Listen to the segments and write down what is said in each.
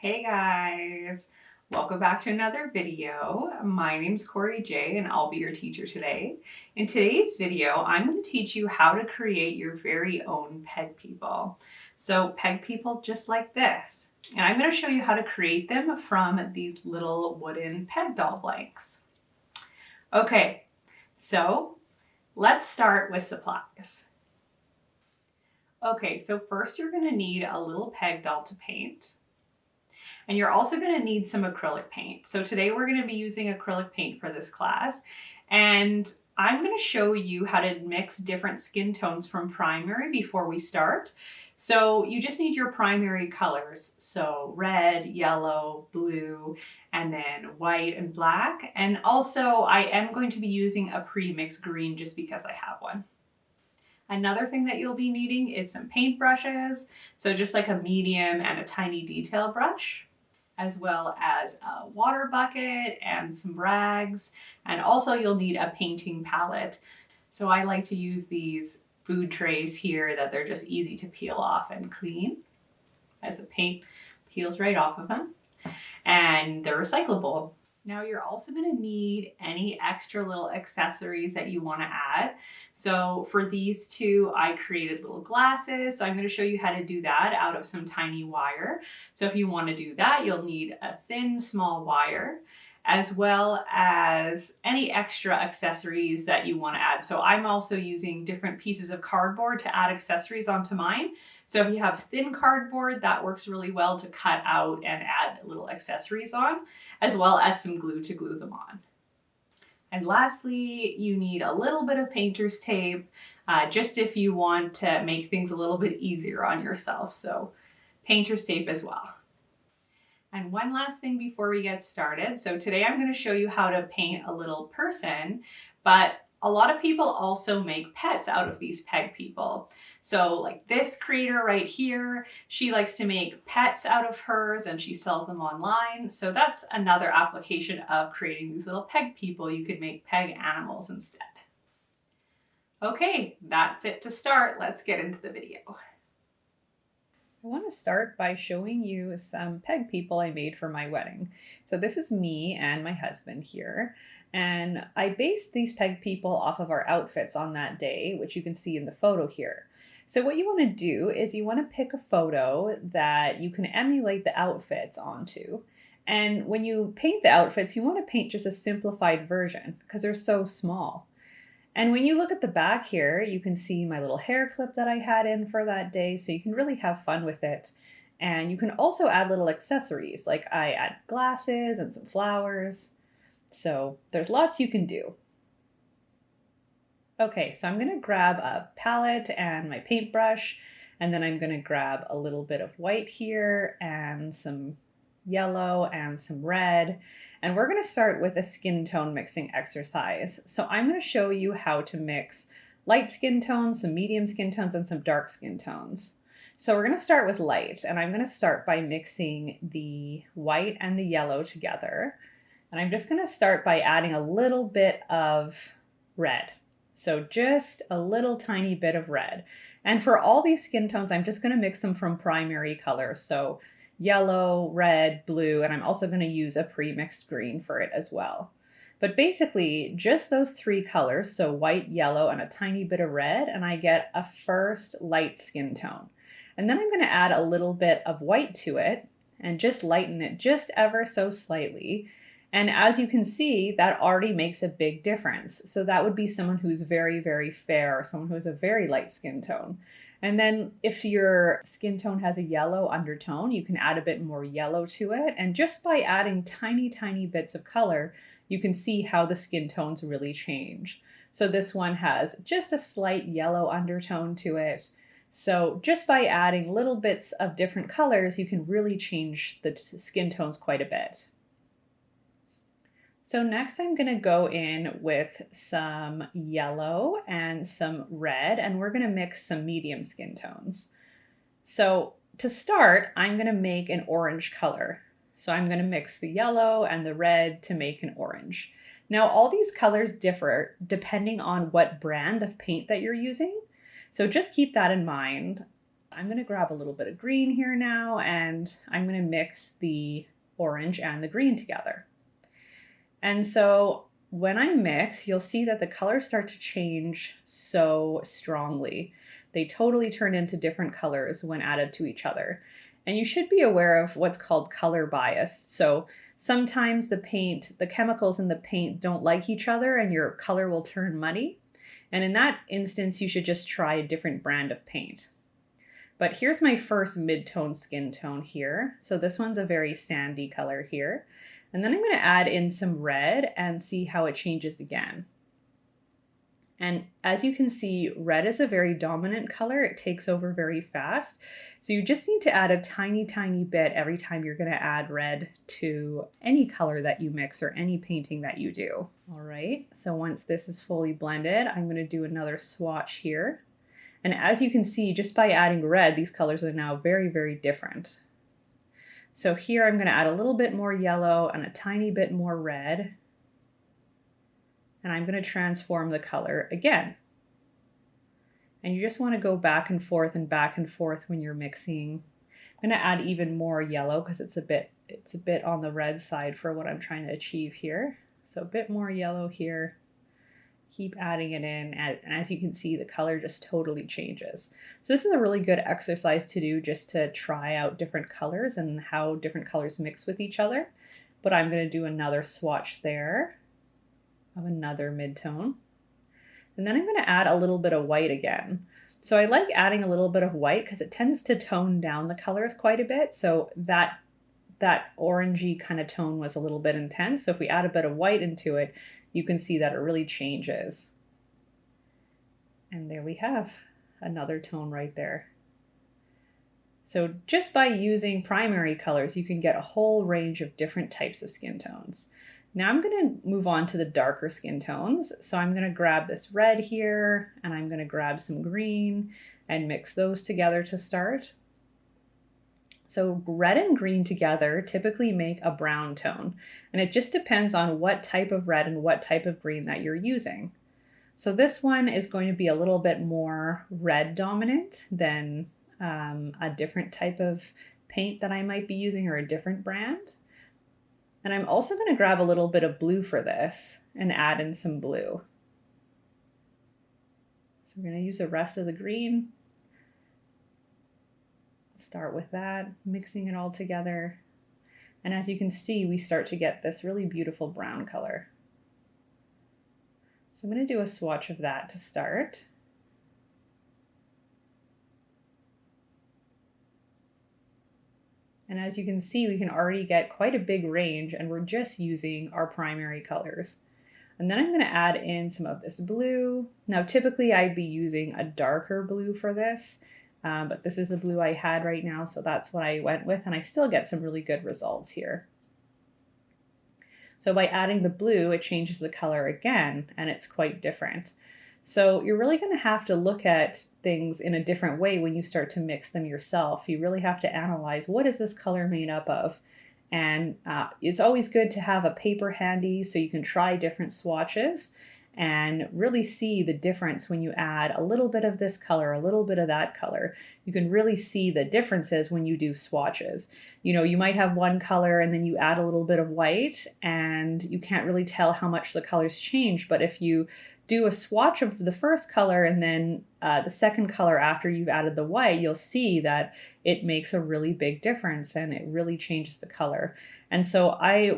Hey guys, welcome back to another video. My name's Corey J and I'll be your teacher today. In today's video, I'm going to teach you how to create your very own peg people. So peg people just like this. And I'm going to show you how to create them from these little wooden peg doll blanks. Okay, so let's start with supplies. Okay, so first you're going to need a little peg doll to paint. And you're also going to need some acrylic paint. So today we're going to be using acrylic paint for this class. And I'm going to show you how to mix different skin tones from primary before we start. So you just need your primary colors. So red, yellow, blue, and then white and black. And also I am going to be using a pre-mixed green just because I have one. Another thing that you'll be needing is some paint brushes. So just like a medium and a tiny detail brush, as well as a water bucket and some rags. And also you'll need a painting palette. So I like to use these food trays here that they're just easy to peel off and clean as the paint peels right off of them. And they're recyclable. Now you're also going to need any extra little accessories that you want to add. So for these two, I created little glasses. So I'm going to show you how to do that out of some tiny wire. So if you want to do that, you'll need a thin, small wire, as well as any extra accessories that you want to add. So I'm also using different pieces of cardboard to add accessories onto mine. So if you have thin cardboard, that works really well to cut out and add little accessories on, as well as some glue to glue them on. And lastly, you need a little bit of painter's tape, just if you want to make things a little bit easier on yourself. So painter's tape as well. And one last thing before we get started. So today I'm going to show you how to paint a little person, but a lot of people also make pets out of these peg people. So like this creator right here, she likes to make pets out of hers and she sells them online. So that's another application of creating these little peg people. You could make peg animals instead. Okay, that's it to start. Let's get into the video. I want to start by showing you some peg people I made for my wedding. So this is me and my husband here. And I based these peg people off of our outfits on that day, which you can see in the photo here. So what you want to do is you want to pick a photo that you can emulate the outfits onto. And when you paint the outfits, you want to paint just a simplified version because they're so small. And when you look at the back here, you can see my little hair clip that I had in for that day. So you can really have fun with it. And you can also add little accessories, like I add glasses and some flowers. So there's lots you can do. Okay, so I'm going to grab a palette and my paintbrush, and then I'm going to grab a little bit of white here and some yellow and some red. And we're going to start with a skin tone mixing exercise. So I'm going to show you how to mix light skin tones, some medium skin tones, and some dark skin tones. So we're going to start with light, and I'm going to start by mixing the white and the yellow together. And I'm just going to start by adding a little bit of red. So just a little tiny bit of red. And for all these skin tones, I'm just going to mix them from primary colors. So yellow, red, blue, and I'm also going to use a pre-mixed green for it as well. But basically just those three colors, so white, yellow, and a tiny bit of red, and I get a first light skin tone. And then I'm going to add a little bit of white to it and just lighten it just ever so slightly. And as you can see, that already makes a big difference. So that would be someone who's very, very fair, or someone who has a very light skin tone. And then if your skin tone has a yellow undertone, you can add a bit more yellow to it. And just by adding tiny, tiny bits of color, you can see how the skin tones really change. So this one has just a slight yellow undertone to it. So just by adding little bits of different colors, you can really change the skin tones quite a bit. So next I'm going to go in with some yellow and some red, and we're going to mix some medium skin tones. So to start, I'm going to make an orange color. So I'm going to mix the yellow and the red to make an orange. Now all these colors differ depending on what brand of paint that you're using. So just keep that in mind. I'm going to grab a little bit of green here now, and I'm going to mix the orange and the green together. And so when I mix, you'll see that the colors start to change so strongly. They totally turn into different colors when added to each other. And you should be aware of what's called color bias. So sometimes the chemicals in the paint don't like each other and your color will turn muddy. And in that instance, you should just try a different brand of paint. But here's my first mid-tone skin tone here. So this one's a very sandy color here. And then I'm going to add in some red and see how it changes again. And as you can see, red is a very dominant color. It takes over very fast. So you just need to add a tiny, tiny bit every time you're going to add red to any color that you mix or any painting that you do. All right, so once this is fully blended, I'm going to do another swatch here. And as you can see, just by adding red, these colors are now very, very different. So here I'm going to add a little bit more yellow and a tiny bit more red. And I'm going to transform the color again. And you just want to go back and forth when you're mixing. I'm going to add even more yellow because it's a bit on the red side for what I'm trying to achieve here. So a bit more yellow here. Keep adding it in, and as you can see, the color just totally changes. So this is a really good exercise to do just to try out different colors and how different colors mix with each other. But I'm going to do another swatch there of another mid-tone. And then I'm going to add a little bit of white again. So I like adding a little bit of white because it tends to tone down the colors quite a bit. So that orangey kind of tone was a little bit intense. So if we add a bit of white into it, you can see that it really changes. And there we have another tone right there. So just by using primary colors, you can get a whole range of different types of skin tones. Now I'm going to move on to the darker skin tones. So I'm going to grab this red here, and I'm going to grab some green and mix those together to start. So red and green together typically make a brown tone, and it just depends on what type of red and what type of green that you're using. So this one is going to be a little bit more red dominant than a different type of paint that I might be using or a different brand. And I'm also going to grab a little bit of blue for this and add in some blue. So we're going to use the rest of the green. Start with that, mixing it all together. And as you can see, we start to get this really beautiful brown color. So I'm going to do a swatch of that to start. And as you can see, we can already get quite a big range, and we're just using our primary colors. And then I'm going to add in some of this blue. Now, typically I'd be using a darker blue for this. But this is the blue I had right now, so that's what I went with, and I still get some really good results here. So by adding the blue, it changes the color again, and it's quite different. So you're really going to have to look at things in a different way when you start to mix them yourself. You really have to analyze, what is this color made up of? And it's always good to have a paper handy so you can try different swatches and really see the difference when you add a little bit of this color, a little bit of that color. You can really see the differences when you do swatches. You know, you might have one color and then you add a little bit of white and you can't really tell how much the colors change. But if you do a swatch of the first color and then the second color after you've added the white, you'll see that it makes a really big difference and it really changes the color. And so I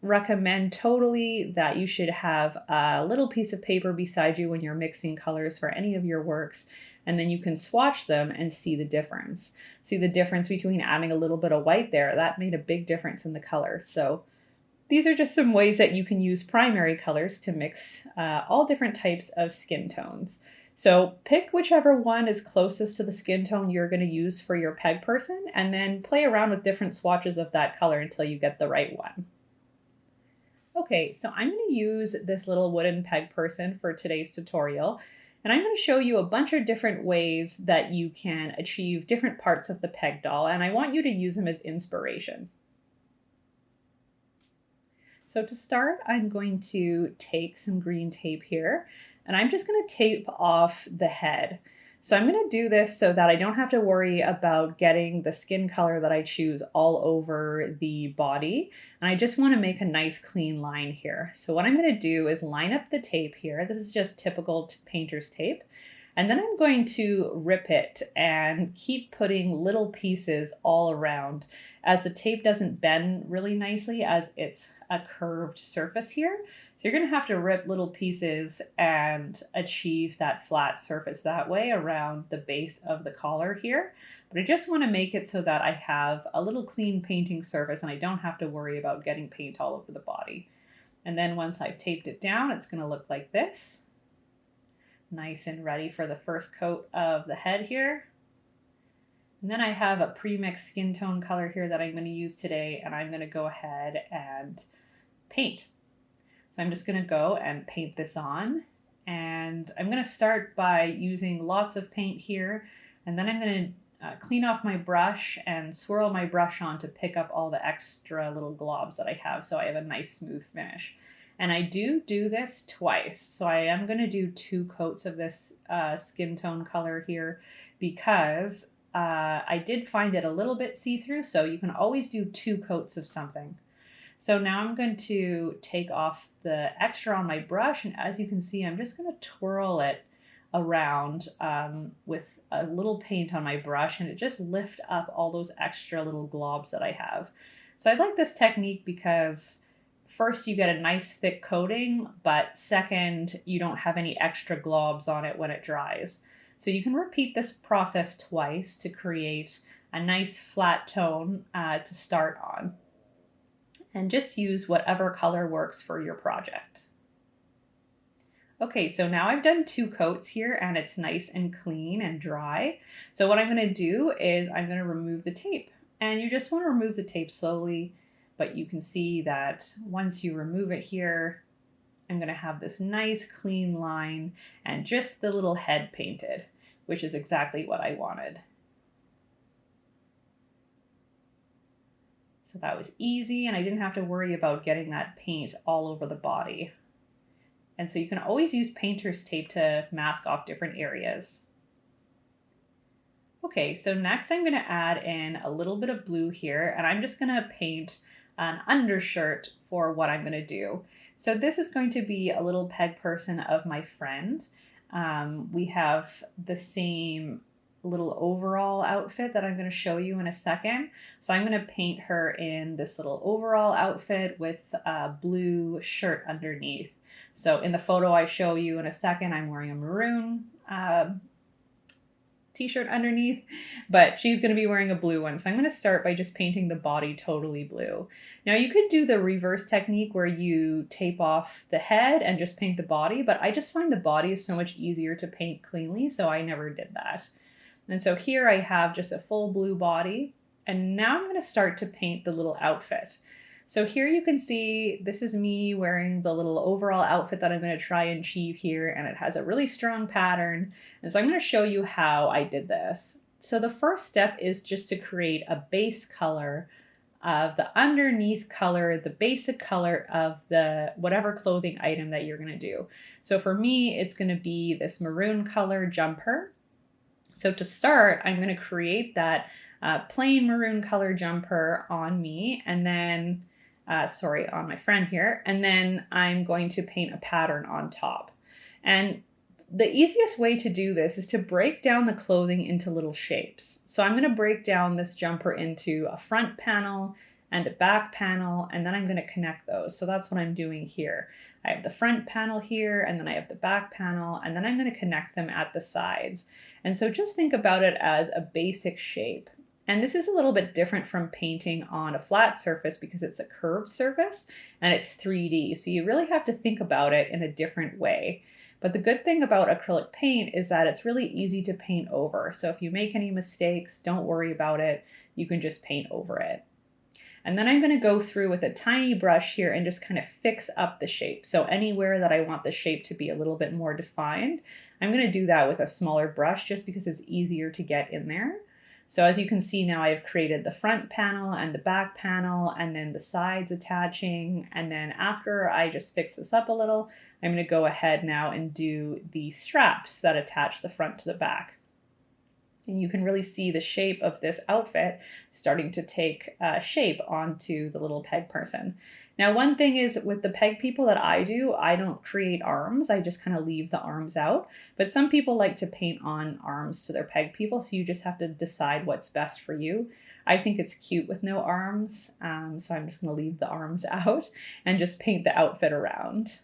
recommend totally that you should have a little piece of paper beside you when you're mixing colors for any of your works, and then you can swatch them and see the difference. See the difference between adding a little bit of white there. That made a big difference in the color. So these are just some ways that you can use primary colors to mix all different types of skin tones. So pick whichever one is closest to the skin tone you're going to use for your peg person, and then play around with different swatches of that color until you get the right one. Okay, so I'm going to use this little wooden peg person for today's tutorial, and I'm going to show you a bunch of different ways that you can achieve different parts of the peg doll, and I want you to use them as inspiration. So to start, I'm going to take some green tape here, and I'm just going to tape off the head. So I'm going to do this so that I don't have to worry about getting the skin color that I choose all over the body. And I just want to make a nice clean line here. So what I'm going to do is line up the tape here. This is just typical painter's tape. And then I'm going to rip it and keep putting little pieces all around as the tape doesn't bend really nicely as it's a curved surface here. So you're going to have to rip little pieces and achieve that flat surface that way around the base of the collar here. But I just want to make it so that I have a little clean painting surface and I don't have to worry about getting paint all over the body. And then once I've taped it down, it's going to look like this. Nice and ready for the first coat of the head here. And then I have a pre-mixed skin tone color here that I'm going to use today, and I'm going to go ahead and paint. So I'm just going to go and paint this on, and I'm going to start by using lots of paint here, and then I'm going to clean off my brush and swirl my brush on to pick up all the extra little globs that I have so I have a nice smooth finish. And I do this twice. So I am going to do 2 coats of this skin tone color here because I did find it a little bit see-through. So you can always do 2 coats of something. So now I'm going to take off the extra on my brush. And as you can see, I'm just going to twirl it around with a little paint on my brush. And it just lifts up all those extra little globs that I have. So I like this technique because first, you get a nice thick coating, but second, you don't have any extra globs on it when it dries. So you can repeat this process twice to create a nice flat tone to start on. And just use whatever color works for your project. Okay, so now I've done 2 coats here and it's nice and clean and dry. So what I'm going to do is I'm going to remove the tape. And you just want to remove the tape slowly. But you can see that once you remove it here, I'm going to have this nice clean line and just the little head painted, which is exactly what I wanted. So that was easy and I didn't have to worry about getting that paint all over the body. And so you can always use painter's tape to mask off different areas. Okay, so next I'm going to add in a little bit of blue here and I'm just going to paint an undershirt for what I'm going to do. So this is going to be a little peg person of my friend. We have the same little overall outfit that I'm going to show you in a second. So I'm going to paint her in this little overall outfit with a blue shirt underneath. So in the photo I show you in a second, I'm wearing a maroon t-shirt underneath, but she's going to be wearing a blue one. So I'm going to start by just painting the body totally blue. Now you could do the reverse technique where you tape off the head and just paint the body, but I just find the body is so much easier to paint cleanly, so I never did that. And so here I have just a full blue body, and now I'm going to start to paint the little outfit. So here you can see this is me wearing the little overall outfit that I'm going to try and achieve here, and it has a really strong pattern. And so I'm going to show you how I did this. So the first step is just to create a base color of the underneath color, the basic color of the whatever clothing item that you're going to do. So for me, it's going to be this maroon color jumper. So to start, I'm going to create that plain maroon color jumper on me, and then on my friend here, and then I'm going to paint a pattern on top. And the easiest way to do this is to break down the clothing into little shapes. So I'm going to break down this jumper into a front panel and a back panel, and then I'm going to connect those. So that's what I'm doing here. I have the front panel here, and then I have the back panel, and then I'm going to connect them at the sides. And so just think about it as a basic shape. And this is a little bit different from painting on a flat surface because it's a curved surface and it's 3D. So you really have to think about it in a different way. But the good thing about acrylic paint is that it's really easy to paint over. So if you make any mistakes, don't worry about it. You can just paint over it. And then I'm going to go through with a tiny brush here and just kind of fix up the shape. So anywhere that I want the shape to be a little bit more defined, I'm going to do that with a smaller brush just because it's easier to get in there. So as you can see now, I've created the front panel and the back panel and then the sides attaching. And then after I just fix this up a little, I'm going to go ahead now and do the straps that attach the front to the back. And you can really see the shape of this outfit starting to take shape onto the little peg person. Now, one thing is with the peg people that I do, I don't create arms. I just kind of leave the arms out. But some people like to paint on arms to their peg people. So you just have to decide what's best for you. I think it's cute with no arms. So I'm just going to leave the arms out and just paint the outfit around.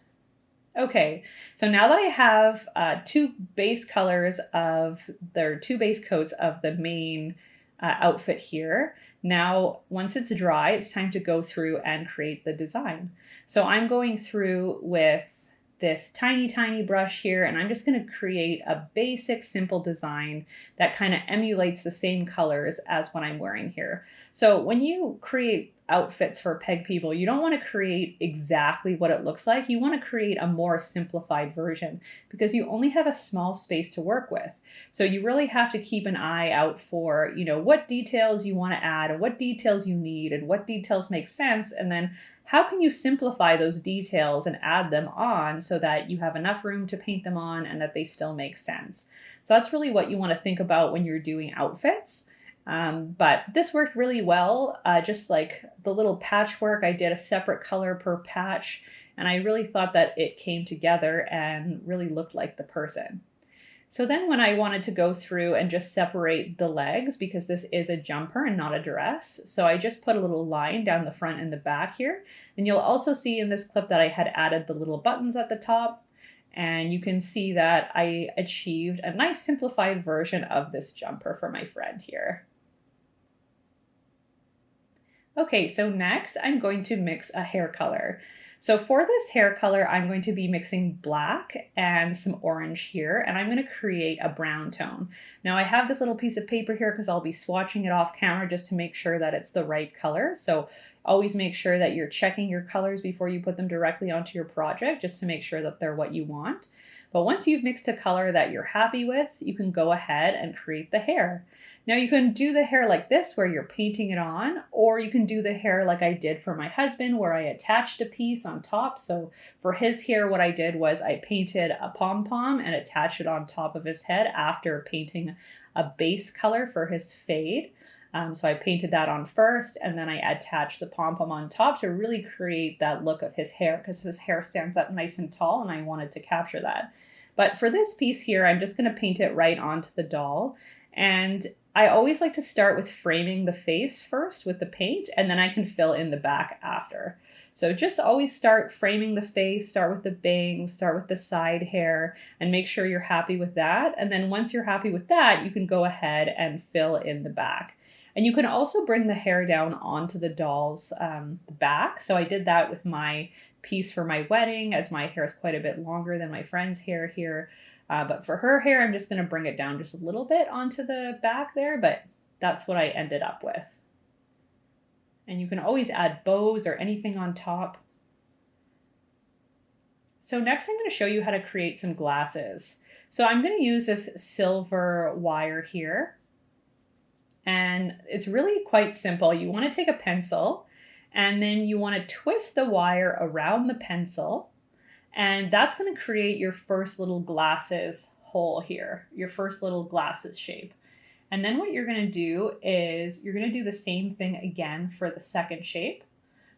Okay, so now that I have two base coats of the main outfit here, now once it's dry, it's time to go through and create the design. So I'm going through with this tiny brush here, and I'm just going to create a basic simple design that kind of emulates the same colors as what I'm wearing here. So when you create outfits for peg people, you don't want to create exactly what it looks like. You want to create a more simplified version because you only have a small space to work with. So you really have to keep an eye out for, what details you want to add and what details you need and what details make sense. And then how can you simplify those details and add them on so that you have enough room to paint them on and that they still make sense. So that's really what you want to think about when you're doing outfits. But this worked really well. Just like the little patchwork, I did a separate color per patch, and I really thought that it came together and really looked like the person. So then when I wanted to go through and just separate the legs, because this is a jumper and not a dress, so I just put a little line down the front and the back here. And you'll also see in this clip that I had added the little buttons at the top. And you can see that I achieved a nice simplified version of this jumper for my friend here. Okay, so next I'm going to mix a hair color. So for this hair color, I'm going to be mixing black and some orange here, and I'm going to create a brown tone. Now I have this little piece of paper here because I'll be swatching it off camera just to make sure that it's the right color. So always make sure that you're checking your colors before you put them directly onto your project, just to make sure that they're what you want. But once you've mixed a color that you're happy with, you can go ahead and create the hair. Now you can do the hair like this where you're painting it on, or you can do the hair like I did for my husband where I attached a piece on top. So for his hair, what I did was I painted a pom-pom and attached it on top of his head after painting a base color for his fade. So I painted that on first, and then I attached the pom-pom on top to really create that look of his hair, because his hair stands up nice and tall and I wanted to capture that. But for this piece here, I'm just going to paint it right onto the doll. And I always like to start with framing the face first with the paint, and then I can fill in the back after. So just always start framing the face, start with the bangs, start with the side hair, and make sure you're happy with that. And then once you're happy with that, you can go ahead and fill in the back. And you can also bring the hair down onto the doll's back. So I did that with my piece for my wedding, as my hair is quite a bit longer than my friend's hair here. But for her hair, I'm just going to bring it down just a little bit onto the back there, but that's what I ended up with. And you can always add bows or anything on top. So next I'm going to show you how to create some glasses. So I'm going to use this silver wire here. And it's really quite simple. You want to take a pencil and then you want to twist the wire around the pencil. And that's going to create your first little glasses hole here, your first little glasses shape. And then what you're going to do is you're going to do the same thing again for the second shape.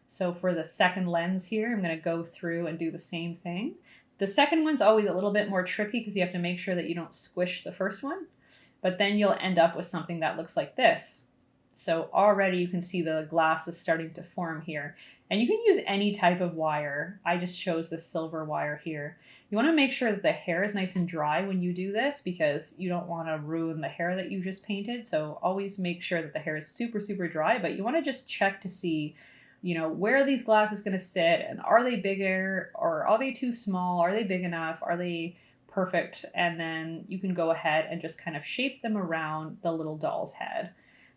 So for the second lens here, I'm going to go through and do the same thing. The second one's always a little bit more tricky because you have to make sure that you don't squish the first one. But then you'll end up with something that looks like this. So already you can see the glasses starting to form here. And you can use any type of wire. I just chose the silver wire here. You want to make sure that the hair is nice and dry when you do this because you don't want to ruin the hair that you just painted. So always make sure that the hair is super, super dry, but you want to just check to see, where are these glasses going to sit, and are they bigger or are they too small? Are they big enough? Are they perfect? And then you can go ahead and just kind of shape them around the little doll's head.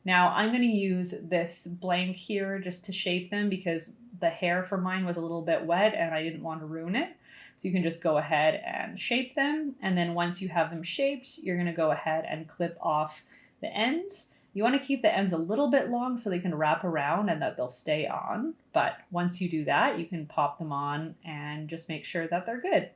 Now I'm going to use this blank here just to shape them because the hair for mine was a little bit wet and I didn't want to ruin it. So you can just go ahead and shape them. And then once you have them shaped, you're going to go ahead and clip off the ends. You want to keep the ends a little bit long so they can wrap around and that they'll stay on. But once you do that, you can pop them on and just make sure that they're good.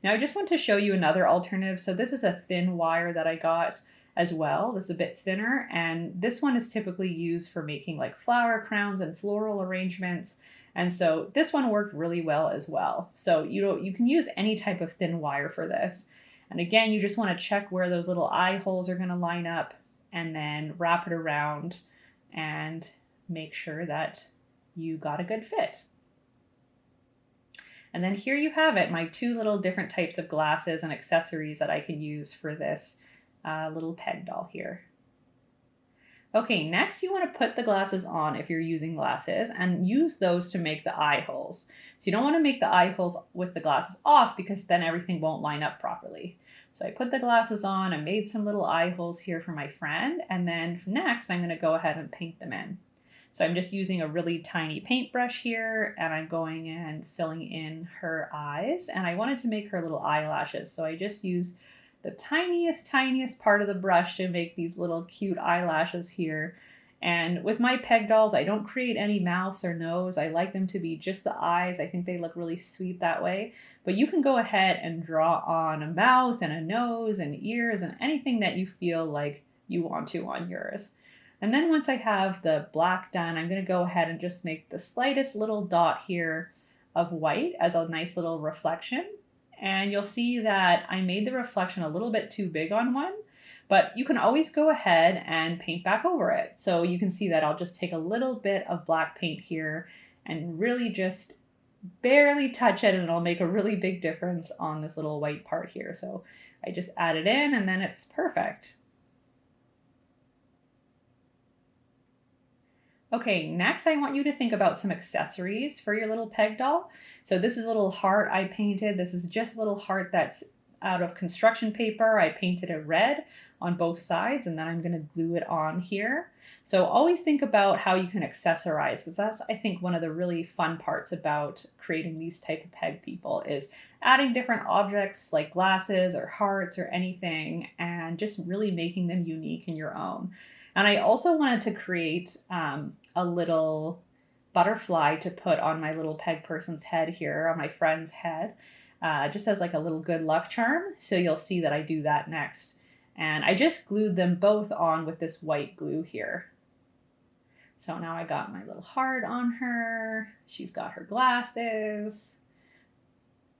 Now I just want to show you another alternative. So this is a thin wire that I got. as well. This is a bit thinner, and this one is typically used for making like flower crowns and floral arrangements. And so this one worked really well as well. So you can use any type of thin wire for this. And again, you just want to check where those little eye holes are going to line up and then wrap it around and make sure that you got a good fit. And then here you have it, my two little different types of glasses and accessories that I can use for this little peg doll here. Okay, next you want to put the glasses on if you're using glasses and use those to make the eye holes. So you don't want to make the eye holes with the glasses off because then everything won't line up properly. So I put the glasses on, I made some little eye holes here for my friend, and then next I'm going to go ahead and paint them in. So I'm just using a really tiny paintbrush here, and I'm going and filling in her eyes, and I wanted to make her little eyelashes. So I just used the tiniest part of the brush to make these little cute eyelashes here. And with my peg dolls, I don't create any mouths or nose. I like them to be just the eyes. I think they look really sweet that way. But you can go ahead and draw on a mouth and a nose and ears and anything that you feel like you want to on yours. And then once I have the black done, I'm going to go ahead and just make the slightest little dot here of white as a nice little reflection. And you'll see that I made the reflection a little bit too big on one, but you can always go ahead and paint back over it. So you can see that I'll just take a little bit of black paint here and really just barely touch it, and it'll make a really big difference on this little white part here. So I just add it in and then it's perfect. Okay, next I want you to think about some accessories for your little peg doll. So this is a little heart I painted. This is just a little heart that's out of construction paper. I painted it red on both sides, and then I'm going to glue it on here. So always think about how you can accessorize, because that's, I think, one of the really fun parts about creating these type of peg people is adding different objects like glasses or hearts or anything, and just really making them unique in your own. And I also wanted to create a little butterfly to put on my little peg person's head here, on my friend's head, just as like a little good luck charm. So you'll see that I do that next. And I just glued them both on with this white glue here. So now I got my little heart on her. She's got her glasses.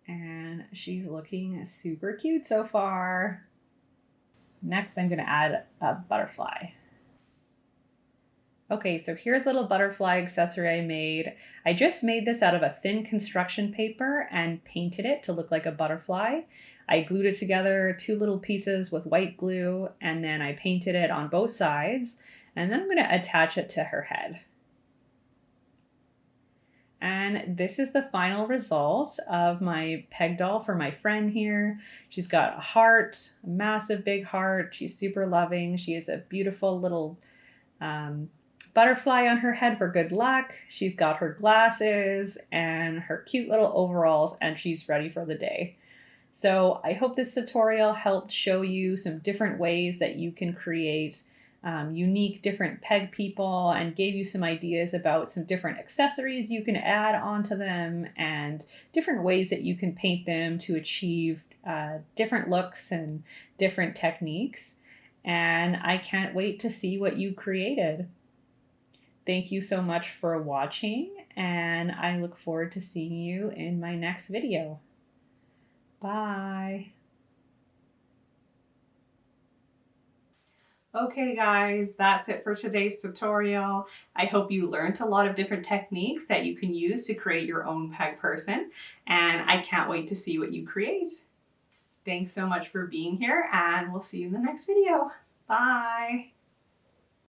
And she's looking super cute so far. Next, I'm going to add a butterfly. Okay, so here's a little butterfly accessory I made. I just made this out of a thin construction paper and painted it to look like a butterfly. I glued it together, two little pieces with white glue, and then I painted it on both sides. And then I'm going to attach it to her head. And this is the final result of my peg doll for my friend here. She's got a heart, a massive big heart. She's super loving. She has a beautiful little butterfly on her head for good luck. She's got her glasses and her cute little overalls, and she's ready for the day. So I hope this tutorial helped show you some different ways that you can create unique different peg people, and gave you some ideas about some different accessories you can add onto them and different ways that you can paint them to achieve different looks and different techniques. And I can't wait to see what you created. Thank you so much for watching, and I look forward to seeing you in my next video. Bye. Okay guys, that's it for today's tutorial. I hope you learned a lot of different techniques that you can use to create your own peg person, and I can't wait to see what you create. Thanks so much for being here, and we'll see you in the next video. Bye.